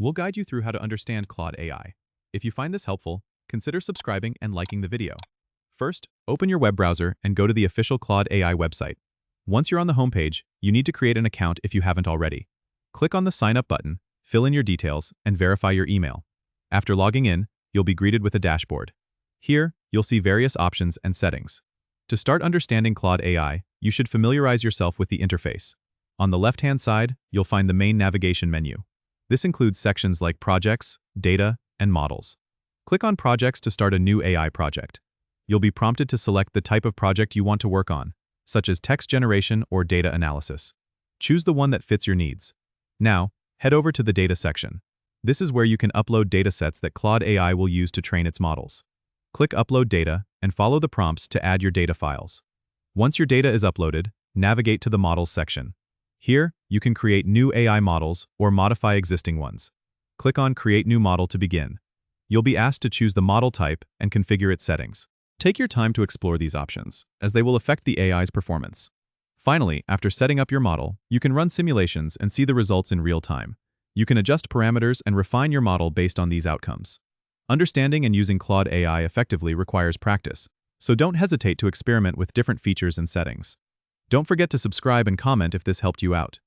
We'll guide you through how to understand Claude AI. If you find this helpful, consider subscribing and liking the video. First, open your web browser and go to the official Claude AI website. Once you're on the homepage, you need to create an account if you haven't already. Click on the Sign Up button, fill in your details, and verify your email. After logging in, you'll be greeted with a dashboard. Here, you'll see various options and settings. To start understanding Claude AI, you should familiarize yourself with the interface. On the left-hand side, you'll find the main navigation menu. This includes sections like Projects, Data, and Models. Click on Projects to start a new AI project. You'll be prompted to select the type of project you want to work on, such as text generation or data analysis. Choose the one that fits your needs. Now, head over to the Data section. This is where you can upload datasets that Claude AI will use to train its models. Click Upload Data and follow the prompts to add your data files. Once your data is uploaded, navigate to the Models section. Here, you can create new AI models or modify existing ones. Click on Create New Model to begin. You'll be asked to choose the model type and configure its settings. Take your time to explore these options, as they will affect the AI's performance. Finally, after setting up your model, you can run simulations and see the results in real time. You can adjust parameters and refine your model based on these outcomes. Understanding and using Claude AI effectively requires practice, so don't hesitate to experiment with different features and settings. Don't forget to subscribe and comment if this helped you out.